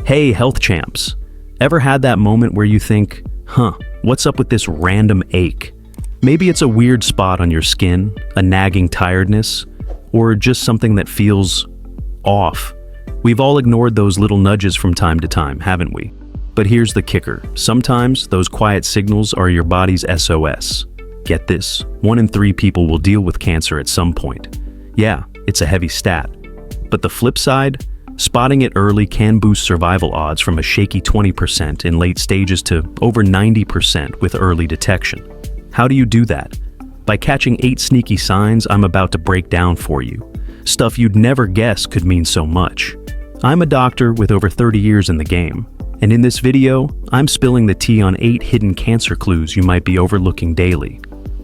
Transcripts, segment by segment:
Hey, health champs. Ever had that moment where you think, what's up with this random ache? Maybe it's a weird spot on your skin, a nagging tiredness, or just something that feels off. We've all ignored those little nudges from time to time, haven't we? But here's the kicker. Sometimes those quiet signals are your body's SOS. Get this, 1 in 3 people will deal with cancer at some point. Yeah, it's a heavy stat. But the flip side, spotting it early can boost survival odds from a shaky 20% in late stages to over 90% with early detection. How do you do that? By catching 8 sneaky signs I'm about to break down for you. Stuff you'd never guess could mean so much. I'm a doctor with over 30 years in the game, and in this video, I'm spilling the tea on 8 hidden cancer clues you might be overlooking daily.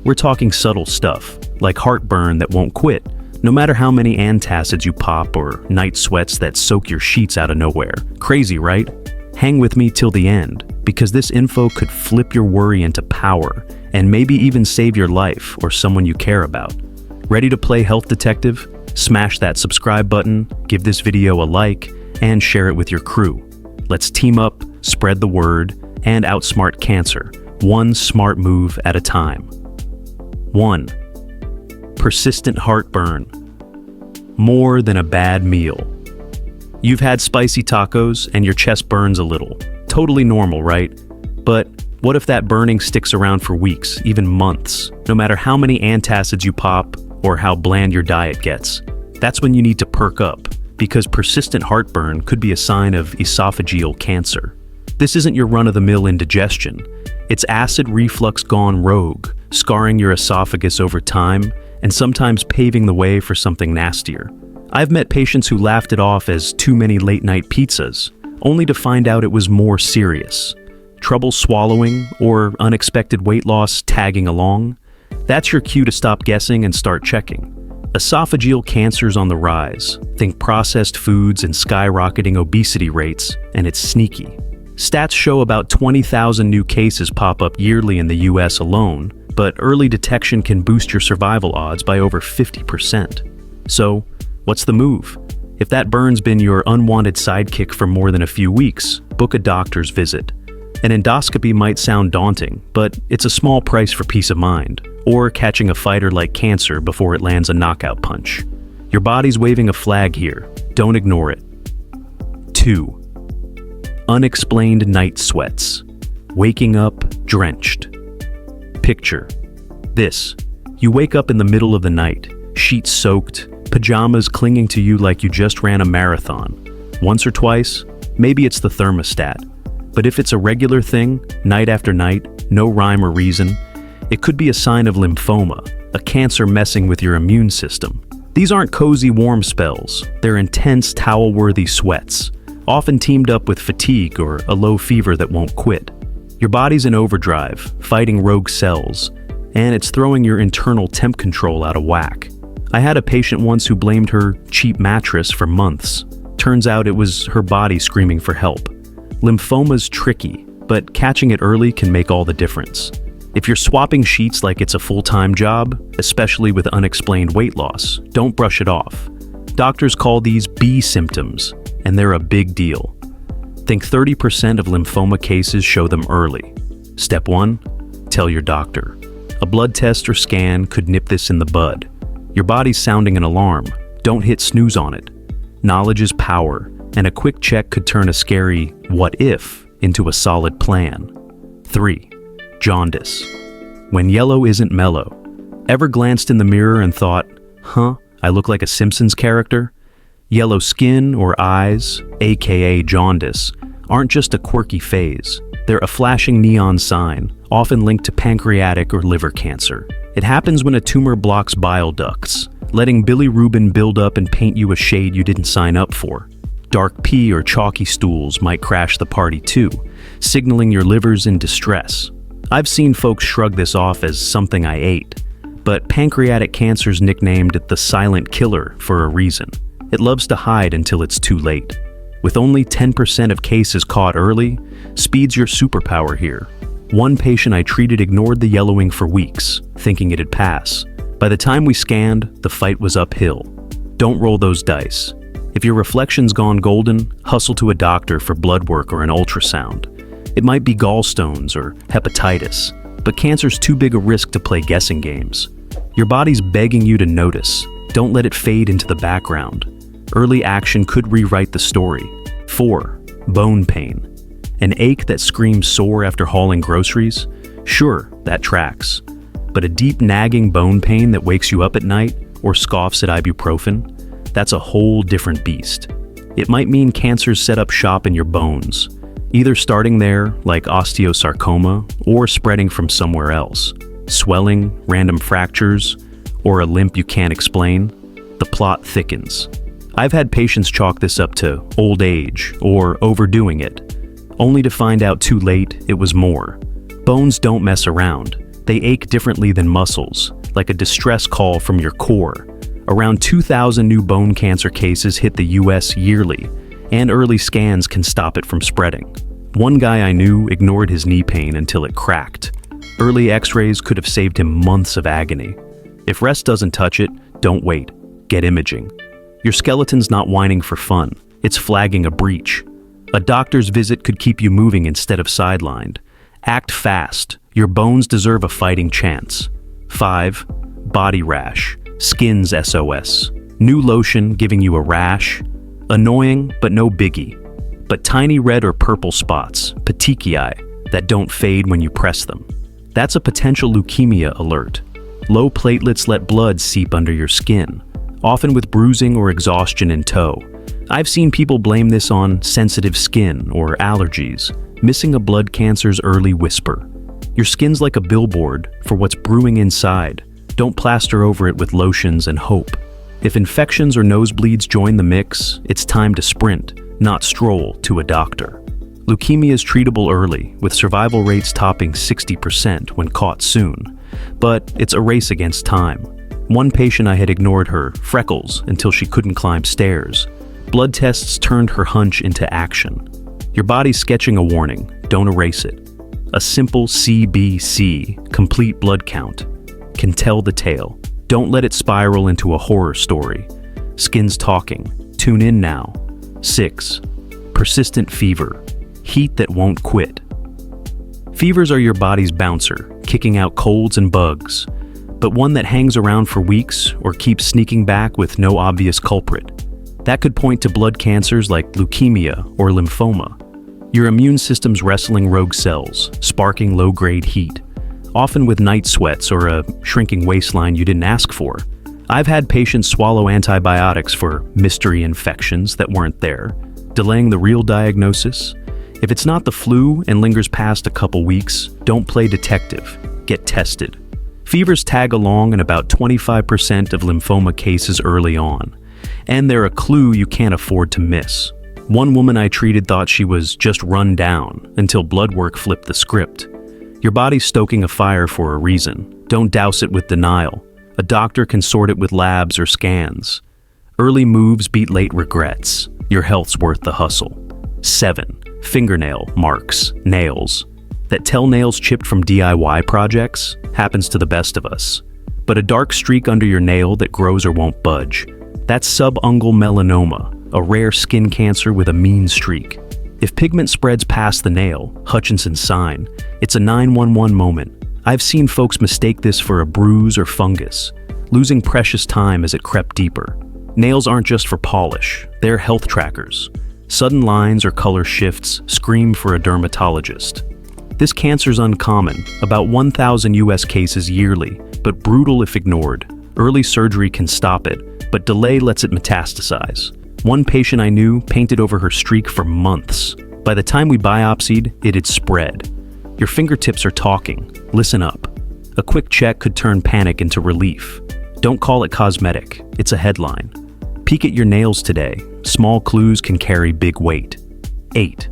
We're talking subtle stuff, like heartburn that won't quit, no matter how many antacids you pop or night sweats that soak your sheets out of nowhere. Crazy, right? Hang with me till the end, because this info could flip your worry into power and maybe even save your life or someone you care about. Ready to play health detective? Smash that subscribe button, give this video a like, and share it with your crew. Let's team up, spread the word, and outsmart cancer, one smart move at a time. 1. Persistent heartburn. More than a bad meal. You've had spicy tacos and your chest burns a little. Totally normal, right? But what if that burning sticks around for weeks, even months, no matter how many antacids you pop or how bland your diet gets? That's when you need to perk up, because persistent heartburn could be a sign of esophageal cancer. This isn't your run-of-the-mill indigestion. It's acid reflux gone rogue, scarring your esophagus over time and sometimes paving the way for something nastier. I've met patients who laughed it off as too many late-night pizzas, only to find out it was more serious. Trouble swallowing or unexpected weight loss tagging along? That's your cue to stop guessing and start checking. Esophageal cancer's on the rise. Think processed foods and skyrocketing obesity rates, and it's sneaky. Stats show about 20,000 new cases pop up yearly in the US alone, but early detection can boost your survival odds by over 50%. So, what's the move? If that burn's been your unwanted sidekick for more than a few weeks, book a doctor's visit. An endoscopy might sound daunting, but it's a small price for peace of mind, or catching a fighter like cancer before it lands a knockout punch. Your body's waving a flag here. Don't ignore it. 2. Unexplained night sweats. Waking up drenched. Picture this. You wake up in the middle of the night, sheets soaked, pajamas clinging to you like you just ran a marathon. Once or twice, maybe it's the thermostat. But if it's a regular thing, night after night, no rhyme or reason, it could be a sign of lymphoma, a cancer messing with your immune system. These aren't cozy warm spells, they're intense towel-worthy sweats, often teamed up with fatigue or a low fever that won't quit. Your body's in overdrive, fighting rogue cells, and it's throwing your internal temp control out of whack. I had a patient once who blamed her cheap mattress for months. Turns out it was her body screaming for help. Lymphoma's tricky, but catching it early can make all the difference. If you're swapping sheets like it's a full-time job, especially with unexplained weight loss, don't brush it off. Doctors call these B symptoms, and they're a big deal. Think 30% of lymphoma cases show them early. Step 1, tell your doctor. A blood test or scan could nip this in the bud. Your body's sounding an alarm. Don't hit snooze on it. Knowledge is power, and a quick check could turn a scary what if into a solid plan. 3. Jaundice. When yellow isn't mellow. Ever glanced in the mirror and thought, I look like a Simpsons character? Yellow skin or eyes, aka jaundice, aren't just a quirky phase. They're a flashing neon sign, often linked to pancreatic or liver cancer. It happens when a tumor blocks bile ducts, letting bilirubin build up and paint you a shade you didn't sign up for. Dark pee or chalky stools might crash the party too, signaling your liver's in distress. I've seen folks shrug this off as something I ate, but pancreatic cancer's nicknamed the silent killer for a reason. It loves to hide until it's too late. With only 10% of cases caught early, speed's your superpower here. One patient I treated ignored the yellowing for weeks, thinking it'd pass. By the time we scanned, the fight was uphill. Don't roll those dice. If your reflection's gone golden, hustle to a doctor for blood work or an ultrasound. It might be gallstones or hepatitis, but cancer's too big a risk to play guessing games. Your body's begging you to notice. Don't let it fade into the background. Early action could rewrite the story. 4. Bone pain. An ache that screams sore after hauling groceries? Sure, that tracks. But a deep nagging bone pain that wakes you up at night or scoffs at ibuprofen? That's a whole different beast. It might mean cancer's set up shop in your bones, either starting there, like osteosarcoma, or spreading from somewhere else. Swelling, random fractures, or a limp you can't explain. The plot thickens. I've had patients chalk this up to old age or overdoing it, only to find out too late it was more. Bones don't mess around. They ache differently than muscles, like a distress call from your core. Around 2,000 new bone cancer cases hit the US yearly, and early scans can stop it from spreading. One guy I knew ignored his knee pain until it cracked. Early x-rays could have saved him months of agony. If rest doesn't touch it, don't wait. Get imaging. Your skeleton's not whining for fun. It's flagging a breach. A doctor's visit could keep you moving instead of sidelined. Act fast. Your bones deserve a fighting chance. 5. Body rash. Skin's SOS. New lotion giving you a rash. Annoying, but no biggie. But tiny red or purple spots, petechiae, that don't fade when you press them. That's a potential leukemia alert. Low platelets let blood seep under your skin, often with bruising or exhaustion in tow. I've seen people blame this on sensitive skin or allergies, missing a blood cancer's early whisper. Your skin's like a billboard for what's brewing inside. Don't plaster over it with lotions and hope. If infections or nosebleeds join the mix, it's time to sprint, not stroll to a doctor. Leukemia is treatable early, with survival rates topping 60% when caught soon. But it's a race against time. One patient I had ignored her freckles until she couldn't climb stairs. Blood tests turned her hunch into action. Your body's sketching a warning, don't erase it. A simple CBC, complete blood count, can tell the tale. Don't let it spiral into a horror story. Skin's talking. Tune in now. 6. Persistent fever. Heat that won't quit. Fevers are your body's bouncer, kicking out colds and bugs. But one that hangs around for weeks or keeps sneaking back with no obvious culprit. That could point to blood cancers like leukemia or lymphoma. Your immune system's wrestling rogue cells, sparking low-grade heat, often with night sweats or a shrinking waistline you didn't ask for. I've had patients swallow antibiotics for mystery infections that weren't there, delaying the real diagnosis. If it's not the flu and lingers past a couple weeks, don't play detective. Get tested. Fevers tag along in about 25% of lymphoma cases early on, and they're a clue you can't afford to miss. One woman I treated thought she was just run down until blood work flipped the script. Your body's stoking a fire for a reason. Don't douse it with denial. A doctor can sort it with labs or scans. Early moves beat late regrets. Your health's worth the hustle. 7. Fingernail marks, nails. That tell nails chipped from DIY projects happens to the best of us. But a dark streak under your nail that grows or won't budge. That's subungual melanoma, a rare skin cancer with a mean streak. If pigment spreads past the nail, Hutchinson's sign, it's a 911 moment. I've seen folks mistake this for a bruise or fungus, losing precious time as it crept deeper. Nails aren't just for polish, they're health trackers. Sudden lines or color shifts scream for a dermatologist. This cancer's uncommon, about 1,000 US cases yearly, but brutal if ignored. Early surgery can stop it, but delay lets it metastasize. One patient I knew painted over her streak for months. By the time we biopsied, it had spread. Your fingertips are talking. Listen up. A quick check could turn panic into relief. Don't call it cosmetic. It's a headline. Peek at your nails today. Small clues can carry big weight. 8.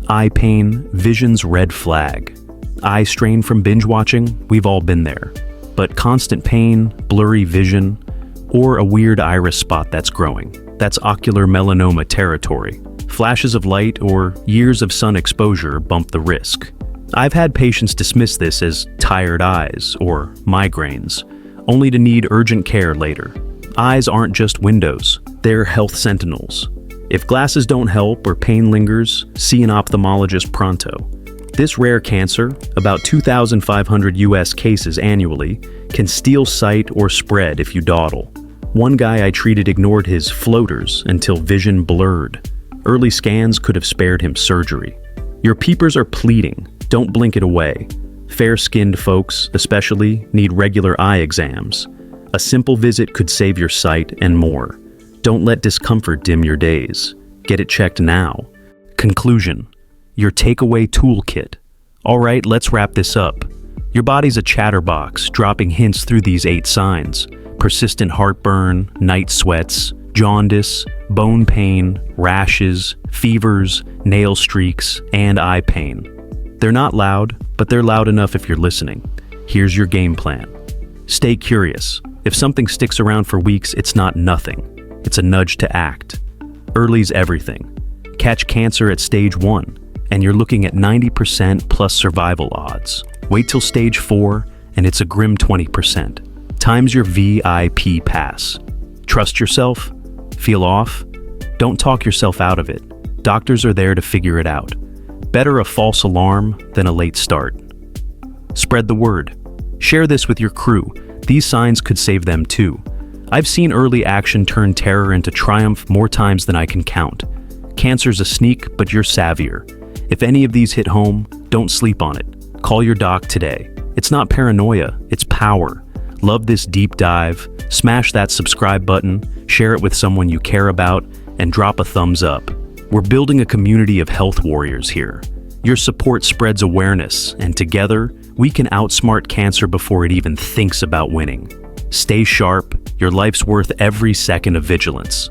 Eye pain, vision's red flag. Eye strain from binge watching? We've all been there. But constant pain, blurry vision, or a weird iris spot that's growing. That's ocular melanoma territory. Flashes of light or years of sun exposure bump the risk. I've had patients dismiss this as tired eyes or migraines, only to need urgent care later. Eyes aren't just windows, they're health sentinels. If glasses don't help or pain lingers, see an ophthalmologist pronto. This rare cancer, about 2,500 US cases annually, can steal sight or spread if you dawdle. One guy I treated ignored his floaters until vision blurred. Early scans could have spared him surgery. Your peepers are pleading, don't blink it away. Fair-skinned folks, especially, need regular eye exams. A simple visit could save your sight and more. Don't let discomfort dim your days. Get it checked now. Conclusion: your takeaway toolkit. All right, let's wrap this up. Your body's a chatterbox, dropping hints through these 8 signs. Persistent heartburn, night sweats, jaundice, bone pain, rashes, fevers, nail streaks, and eye pain. They're not loud, but they're loud enough if you're listening. Here's your game plan. Stay curious. If something sticks around for weeks, it's not nothing. It's a nudge to act. Early's everything. Catch cancer at stage 1, and you're looking at 90% plus survival odds. Wait till stage 4, and it's a grim 20%. Times your VIP pass. Trust yourself? Feel off? Don't talk yourself out of it. Doctors are there to figure it out. Better a false alarm than a late start. Spread the word. Share this with your crew. These signs could save them too. I've seen early action turn terror into triumph more times than I can count. Cancer's a sneak, but you're savvier. If any of these hit home, don't sleep on it. Call your doc today. It's not paranoia, it's power. Love this deep dive? Smash that subscribe button, share it with someone you care about, and drop a thumbs up. We're building a community of health warriors here. Your support spreads awareness, and together, we can outsmart cancer before it even thinks about winning. Stay sharp, your life's worth every second of vigilance.